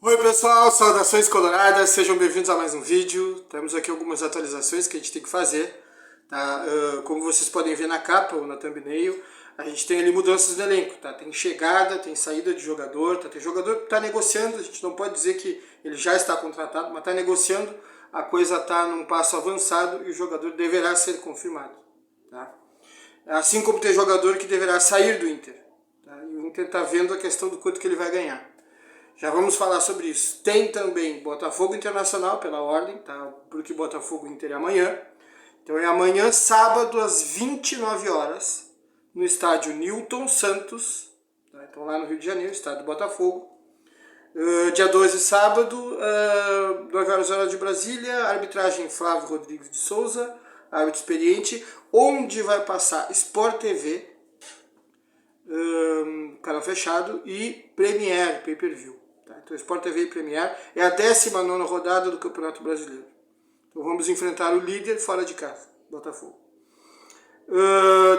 Oi pessoal, saudações coloradas, sejam bem-vindos a mais um vídeo. Temos aqui algumas atualizações que a gente tem que fazer, tá? Como vocês podem ver na capa ou na thumbnail, a gente tem ali mudanças no elenco, tá? Tem chegada, tem saída de jogador, tá? Tem jogador que está negociando, a gente não pode dizer que ele já está contratado, mas está negociando, a coisa está num passo avançado e o jogador deverá ser confirmado, tá? Assim como tem jogador que deverá sair do Inter, tá? E o Inter está vendo a questão do quanto que ele vai ganhar. Já vamos falar sobre isso. Tem também Botafogo Internacional pela ordem, tá? Porque Botafogo Inter é amanhã. Então é amanhã, sábado, às 29 horas, no estádio Newton Santos, tá? Então lá no Rio de Janeiro, estádio do Botafogo. Dia 12, sábado, 9 horas de Brasília, arbitragem Flávio Rodrigues de Souza, árbitro experiente, onde vai passar Sport TV, canal fechado, e Premier, pay-per-view. Tá? Então Sport TV e Premier é a 19ª rodada do Campeonato Brasileiro. Então vamos enfrentar o líder fora de casa, Botafogo.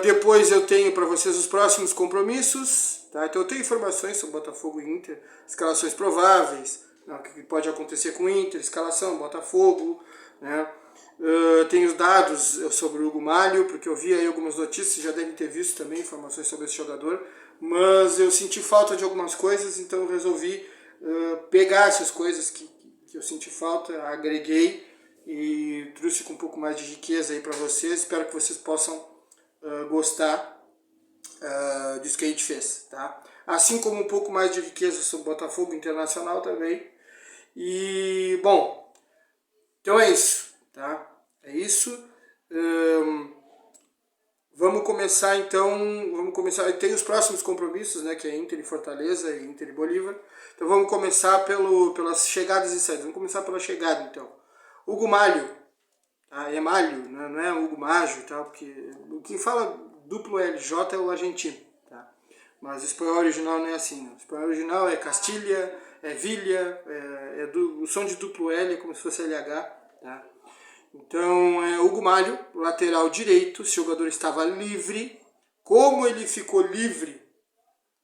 Depois eu tenho para vocês os próximos compromissos. Tá? Então eu tenho informações sobre Botafogo e Inter, escalações prováveis, o que pode acontecer com o Inter, escalação, Botafogo, né? Tenho os dados sobre o Hugo Malho, porque eu vi aí algumas notícias, já devem ter visto também informações sobre esse jogador, mas eu senti falta de algumas coisas, então eu resolvi pegar essas coisas que eu senti falta, agreguei e trouxe com um pouco mais de riqueza aí para vocês. Espero que vocês possam gostar disso que a gente fez, tá? Assim como um pouco mais de riqueza sobre Botafogo Internacional também. E, bom, então é isso, tá? É isso. Vamos começar então, tem os próximos compromissos, né, que é Inter e Fortaleza e Inter e Bolívar. Então vamos começar pelas chegadas e saídas. Vamos começar pela chegada então. Hugo Malho, tá? É Malho, né? Não é Hugo Mágio, tá? Porque quem fala duplo LJ é o argentino, tá? Mas o espanhol original não é assim, não. O espanhol original é Castilha, é Villa, o som de duplo L é como se fosse LH, tá? Então, Hugo Malho, lateral direito, o jogador estava livre. Como ele ficou livre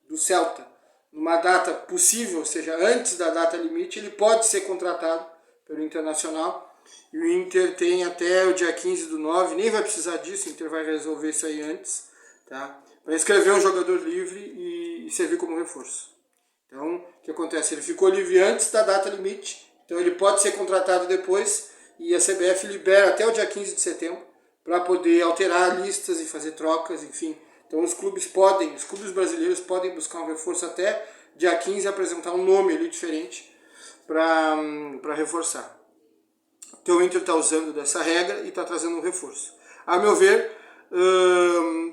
do Celta numa data possível, ou seja, antes da data limite, ele pode ser contratado pelo Internacional. E o Inter tem até o dia 15/9, nem vai precisar disso, o Inter vai resolver isso aí antes, tá? Para inscrever um jogador livre e servir como reforço. Então, o que acontece? Ele ficou livre antes da data limite, então ele pode ser contratado depois. E a CBF libera até o dia 15 de setembro para poder alterar listas e fazer trocas, enfim. Então os clubes brasileiros podem buscar um reforço até dia 15 e apresentar um nome ali diferente para reforçar. Então o Inter está usando dessa regra e está trazendo um reforço. A meu ver,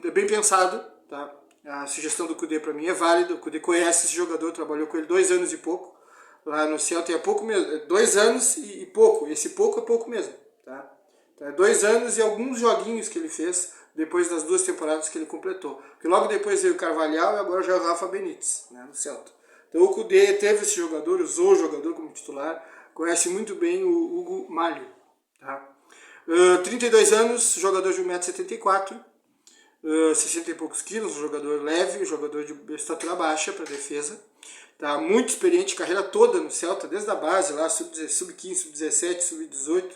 é bem pensado, tá? A sugestão do Cudê para mim é válida. O Cudê conhece esse jogador, trabalhou com ele 2 anos e pouco. Lá no Celta é pouco mesmo, 2 anos e pouco, esse pouco é pouco mesmo, tá? Então é 2 anos e alguns joguinhos que ele fez depois das 2 temporadas que ele completou. Porque logo depois veio o Carvalhal e agora já é o Rafa Benítez, né, no Celta. Então o Cudê teve esse jogador, usou o jogador como titular, conhece muito bem o Hugo Malho, tá? 32 anos, jogador de 1,74 m, 60 e poucos quilos, um jogador leve, um jogador de estatura baixa para defesa. Tá, muito experiente, carreira toda no Celta, desde a base lá, sub-15, sub-17, sub-18,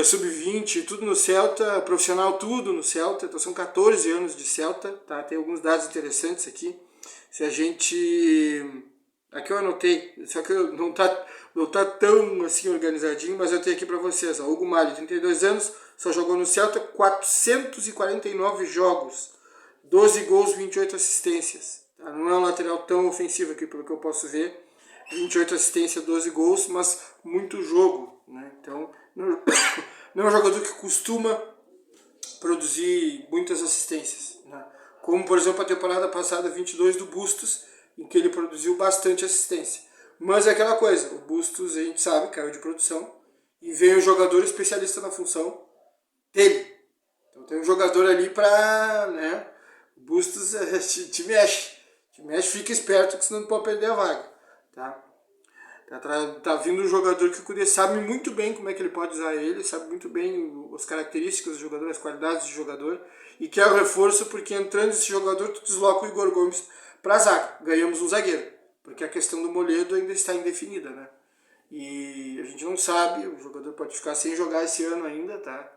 sub-20, tudo no Celta, profissional tudo no Celta, então são 14 anos de Celta, tá? Tem alguns dados interessantes aqui. Se a gente... Aqui eu anotei, só que não tá tão assim organizadinho, mas eu tenho aqui para vocês, ó, Hugo Malho, 32 anos, só jogou no Celta 449 jogos, 12 gols, 28 assistências. Não é um lateral tão ofensivo aqui, pelo que eu posso ver. 28 assistências, 12 gols, mas muito jogo, né? Então, não é um jogador que costuma produzir muitas assistências, né? Como, por exemplo, a temporada passada, 22 do Bustos, em que ele produziu bastante assistência. Mas é aquela coisa, o Bustos, a gente sabe, caiu de produção, e veio um jogador especialista na função dele. Então tem um jogador ali para, né? O Bustos te mexe. Fica esperto, que senão não pode perder a vaga, tá? Tá vindo um jogador que o Cudê sabe muito bem como é que ele pode usar ele, sabe muito bem as características do jogador, as qualidades do jogador, e quer o reforço porque entrando esse jogador tu desloca o Igor Gomes para a zaga, ganhamos um zagueiro, porque a questão do Moledo ainda está indefinida, né? E a gente não sabe, o jogador pode ficar sem jogar esse ano ainda, tá?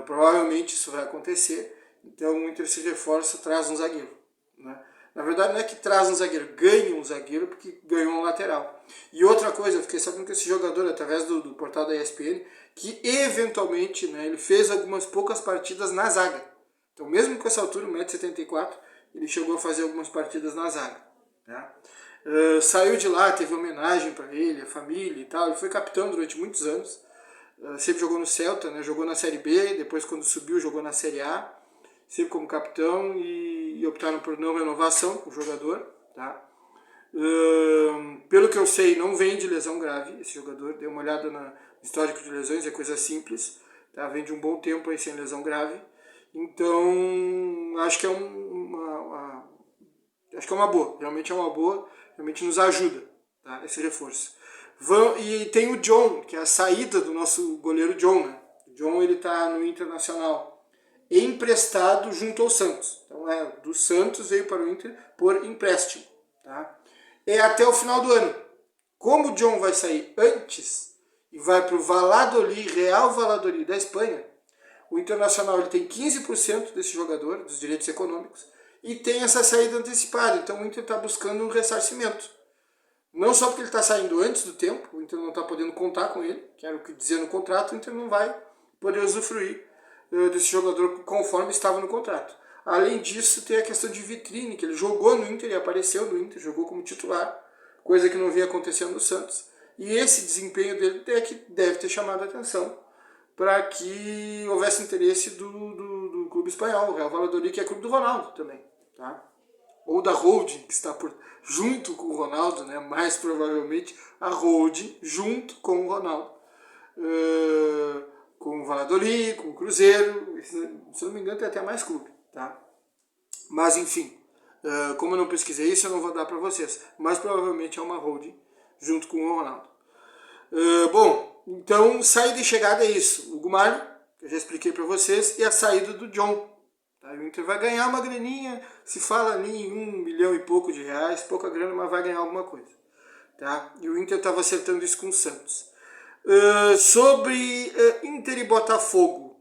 Provavelmente isso vai acontecer, então o Inter se reforça, traz um zagueiro, né? Na verdade não é que traz um zagueiro, ganha um zagueiro porque ganhou um lateral. E outra coisa, eu fiquei sabendo que esse jogador, através do portal da ESPN, que eventualmente, né, ele fez algumas poucas partidas na zaga. Então mesmo com essa altura, 1,74 m, ele chegou a fazer algumas partidas na zaga, tá? Saiu de lá, teve homenagem para ele, a família e tal, ele foi capitão durante muitos anos, sempre jogou no Celta, né, jogou na Série B, depois quando subiu jogou na Série A, sempre como capitão, e optaram por não renovação com o jogador, tá? Pelo que eu sei, não vem de lesão grave esse jogador, dei uma olhada no histórico de lesões, é coisa simples, tá? Vem de um bom tempo aí sem lesão grave, então acho que é acho que é uma boa, realmente é uma boa, realmente nos ajuda, tá? Esse reforço. E tem o John, que é a saída do nosso goleiro John, né? O John, ele tá no Internacional emprestado junto ao Santos. Então do Santos veio para o Inter por empréstimo, tá? É até o final do ano. Como o John vai sair antes e vai para o Valladolid, Real Valladolid da Espanha, o Internacional ele tem 15% desse jogador, dos direitos econômicos, e tem essa saída antecipada. Então o Inter está buscando um ressarcimento. Não só porque ele está saindo antes do tempo, o Inter não está podendo contar com ele, que era o que dizia no contrato, o Inter não vai poder usufruir desse jogador conforme estava no contrato. Além disso, tem a questão de vitrine, que ele jogou no Inter e apareceu no Inter, jogou como titular, coisa que não vinha acontecendo no Santos. E esse desempenho dele é que deve ter chamado a atenção para que houvesse interesse do clube espanhol, o Real Valladolid, que é clube do Ronaldo também, tá? Ou da holding, que está junto com o Ronaldo, né? Mais provavelmente a holding junto com o Ronaldo. Com o Valladolid, com o Cruzeiro, se não me engano tem até mais clube, tá? Mas enfim, como eu não pesquisei isso, eu não vou dar para vocês, mas provavelmente é uma holding junto com o Ronaldo. Bom, então saída e chegada é isso. O Gumalho, que eu já expliquei para vocês, e a saída do John. Tá? O Inter vai ganhar uma graninha, se fala ali em 1 milhão e pouco de reais, pouca grana, mas vai ganhar alguma coisa. Tá? E o Inter estava acertando isso com o Santos. Sobre Inter e Botafogo.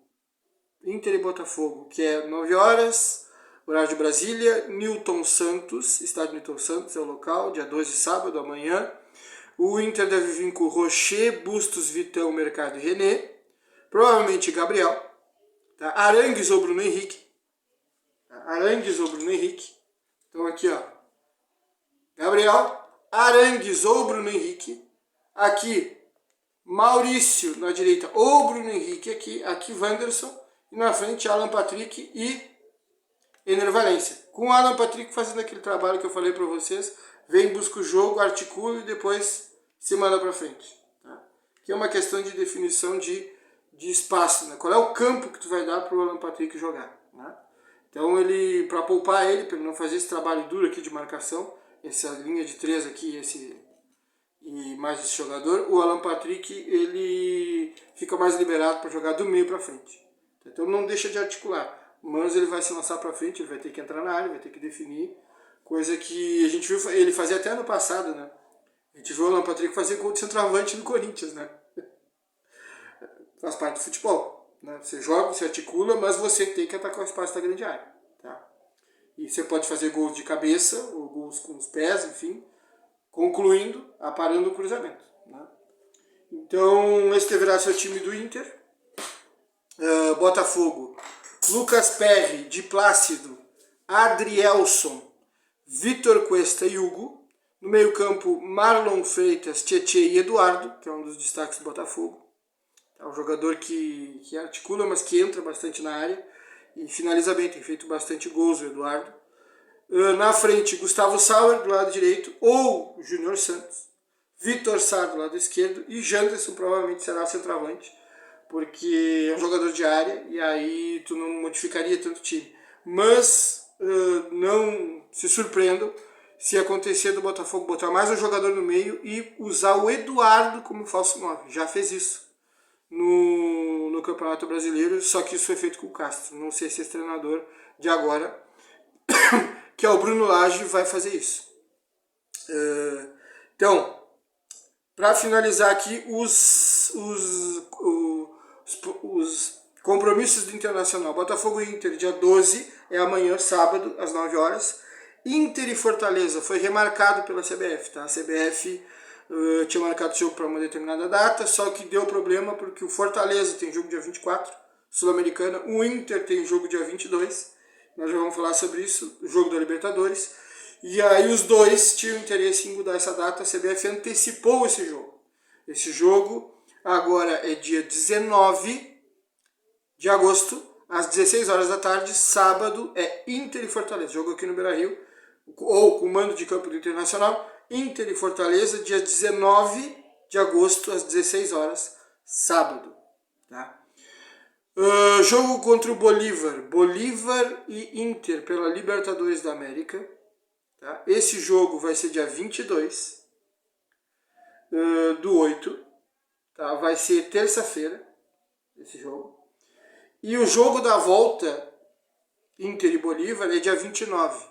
Inter e Botafogo, que é 9 horas, horário de Brasília, Newton Santos, estádio Newton Santos é o local, dia 2 de sábado, amanhã. O Inter deve vir com Rocher, Bustos, Vitão, Mercado e René. Provavelmente Gabriel. Tá? Arangues ou Bruno Henrique. Arangues ou Bruno Henrique. Então aqui, ó. Gabriel, Arangues ou Bruno Henrique. Aqui, Maurício na direita ou Bruno Henrique aqui Wanderson. E na frente, Alan Patrick e Ener Valencia. Com o Alan Patrick fazendo aquele trabalho que eu falei para vocês. Vem, busca o jogo, articula e depois se manda para frente. Tá? Que é uma questão de definição de espaço. Né? Qual é o campo que tu vai dar para o Alan Patrick jogar? Né? Então, para poupar ele, para ele não fazer esse trabalho duro aqui de marcação, essa linha de 3 aqui e mais esse jogador, o Alan Patrick ele fica mais liberado para jogar do meio para frente. Então, não deixa de articular, mas ele vai se lançar para frente, ele vai ter que entrar na área, vai ter que definir, coisa que a gente viu ele fazer até ano passado, né? A gente viu o Alan Patrick fazer gol de centroavante no Corinthians, né? Faz parte do futebol. Né? Você joga, você articula, mas você tem que atacar o espaço da grande área. Tá? E você pode fazer gols de cabeça, ou gols com os pés, enfim, concluindo, aparando o cruzamento. Né? Então, esse deverá ser o time do Inter. Botafogo, Lucas Perry, Di Plácido, Adrielson, Vitor Cuesta e Hugo. No meio campo, Marlon Freitas, Tietê e Eduardo, que é um dos destaques do Botafogo. É um jogador que articula, mas que entra bastante na área e finaliza bem, tem feito bastante gols o Eduardo. Na frente, Gustavo Sauer do lado direito, ou Júnior Santos. Vitor Sá do lado esquerdo e Janderson provavelmente será centroavante, porque é um jogador de área e aí tu não modificaria tanto o time. Mas não se surpreendam se acontecer do Botafogo botar mais um jogador no meio e usar o Eduardo como falso 9. Já fez isso no Campeonato Brasileiro, só que isso foi feito com o Castro. Não sei se esse treinador de agora, que é o Bruno Lage, vai fazer isso. Então, para finalizar aqui, os compromissos do Internacional. Botafogo e Inter, dia 12, é amanhã, sábado, às 9 horas. Inter e Fortaleza foi remarcado pela CBF, tá? A CBF tinha marcado o jogo para uma determinada data, só que deu problema porque o Fortaleza tem jogo dia 24, Sul-Americana, o Inter tem jogo dia 22, nós já vamos falar sobre isso, o jogo da Libertadores, e aí os dois tinham interesse em mudar essa data, a CBF antecipou esse jogo. Esse jogo agora é dia 19 de agosto, às 16 horas da tarde, sábado, é Inter e Fortaleza, jogo aqui no Beira-Rio, ou com o mando de campo do Internacional, Inter e Fortaleza, dia 19 de agosto, às 16 horas, sábado. Tá? Jogo contra o Bolívar, Bolívar e Inter pela Libertadores da América. Tá? Esse jogo vai ser dia 22 do 8, tá? Vai ser terça-feira, esse jogo. E o jogo da volta, Inter e Bolívar, é dia 29.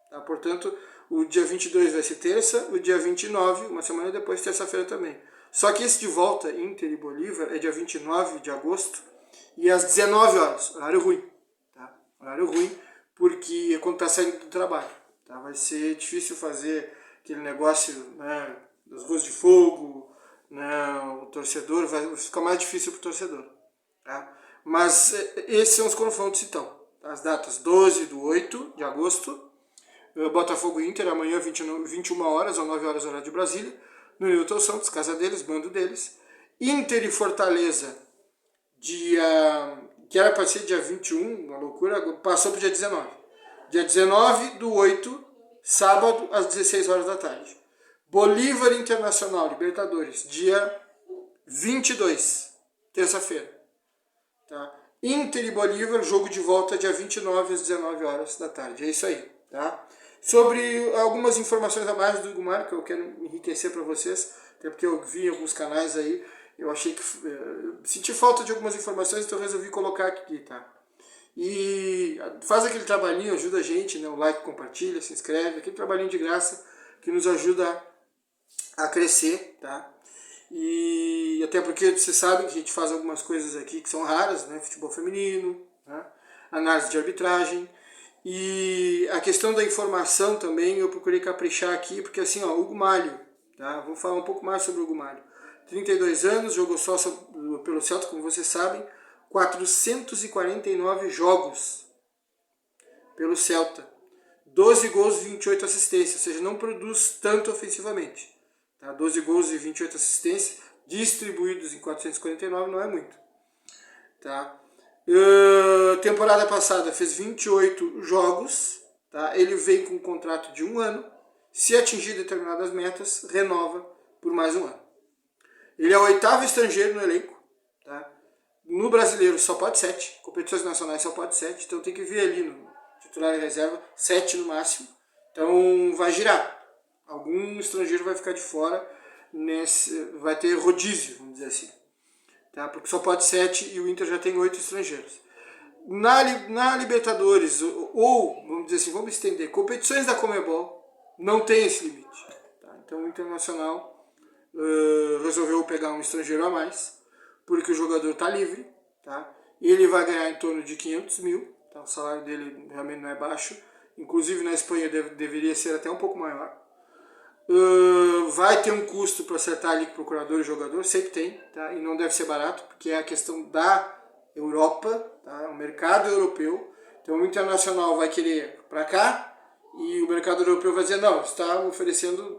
Tá? Portanto, o dia 22 vai ser terça, o dia 29, uma semana depois, terça-feira também. Só que esse de volta, Inter e Bolívar, é dia 29 de agosto, e às 19 horas, horário ruim. Tá? Horário ruim, porque é quando está saindo do trabalho. Tá? Vai ser difícil fazer aquele negócio, né, das ruas de fogo, né, o torcedor, vai ficar mais difícil para o torcedor. Tá? Mas esses são os confrontos então. As datas 12 do 8 de agosto, Botafogo e Inter, amanhã 21 horas ou 9 horas horário de Brasília, no Newton Santos, casa deles, bando deles. Inter e Fortaleza, que era para ser dia 21, uma loucura, passou para o dia 19. Dia 19 do 8, sábado, às 16 horas da tarde. Bolívar Internacional, Libertadores, dia 22, terça-feira. Tá? Inter e Bolívar, jogo de volta dia 29 às 19 horas da tarde. É isso aí. Tá? Sobre algumas informações a mais do Hugo Mário, que eu quero enriquecer para vocês, até porque eu vi em alguns canais aí, eu achei que senti falta de algumas informações, então eu resolvi colocar aqui, tá? E faz aquele trabalhinho, ajuda a gente, né? O like, compartilha, se inscreve, aquele trabalhinho de graça que nos ajuda a crescer, tá? E até porque vocês sabem que a gente faz algumas coisas aqui que são raras, né? Futebol feminino, né? Análise de arbitragem. E a questão da informação também eu procurei caprichar aqui, porque assim, ó, Hugo Malho, tá? Vamos falar um pouco mais sobre o Hugo Malho. 32 anos, jogou só pelo Celta, como vocês sabem, 449 jogos pelo Celta. 12 gols e 28 assistências, ou seja, não produz tanto ofensivamente. Tá? 12 gols e 28 assistências, distribuídos em 449, não é muito. Tá? Temporada passada fez 28 jogos, tá? Ele veio com um contrato de 1 ano, se atingir determinadas metas, renova por mais 1 ano. Ele é o 8º estrangeiro no elenco, tá? No brasileiro só pode 7, competições nacionais só pode 7, então tem que ver ali no titular e reserva 7 no máximo, então vai girar. Algum estrangeiro vai ficar de fora, vai ter rodízio, vamos dizer assim. Tá? Porque só pode 7 e o Inter já tem 8 estrangeiros. Na Libertadores, ou, vamos dizer assim, vamos estender, competições da Conmebol, não tem esse limite. Tá? Então o Internacional resolveu pegar um estrangeiro a mais, porque o jogador está livre, tá? E ele vai ganhar em torno de 500 mil, tá? O salário dele realmente não é baixo, inclusive na Espanha deveria ser até um pouco maior. Vai ter um custo para acertar ali com o procurador e jogador, sempre tem, tá? E não deve ser barato, porque é a questão da Europa, tá? O mercado europeu. Então o Internacional vai querer para cá e o mercado europeu vai dizer, não, está oferecendo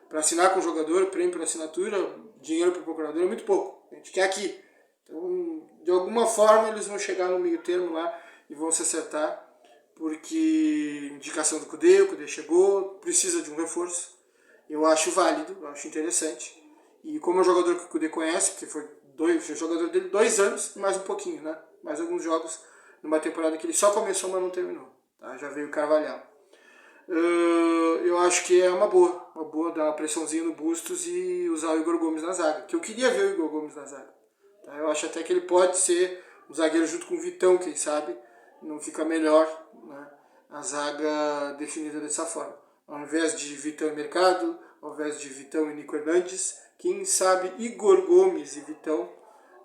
para assinar com o jogador, prêmio para assinatura, dinheiro para o procurador é muito pouco, a gente quer aqui. Então, de alguma forma eles vão chegar no meio termo lá e vão se acertar, porque indicação do Cudê, o Cudê chegou, precisa de um reforço. Eu acho válido, eu acho interessante. E como é um jogador que o Cudê conhece, porque foi jogador dele 2 anos e mais um pouquinho, né? Mais alguns jogos numa temporada que ele só começou, mas não terminou. Tá? Já veio o Carvalhal. Eu acho que é uma boa dar uma pressãozinha no Bustos e usar o Igor Gomes na zaga. Que eu queria ver o Igor Gomes na zaga. Tá? Eu acho até que ele pode ser um zagueiro junto com o Vitão, quem sabe, não fica melhor, né? A zaga definida dessa forma. ao invés de Vitão e Mercado, ao invés de Vitão e Nico Hernandes, quem sabe Igor Gomes e Vitão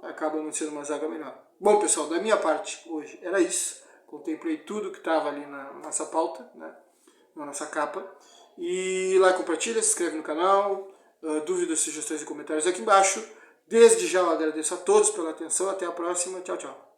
acaba não sendo uma zaga melhor. Bom, pessoal, da minha parte hoje era isso. Contemplei tudo que estava ali na nossa pauta, né, na nossa capa. E lá compartilha, se inscreve no canal, dúvidas, sugestões e comentários aqui embaixo. Desde já eu agradeço a todos pela atenção. Até a próxima. Tchau, tchau.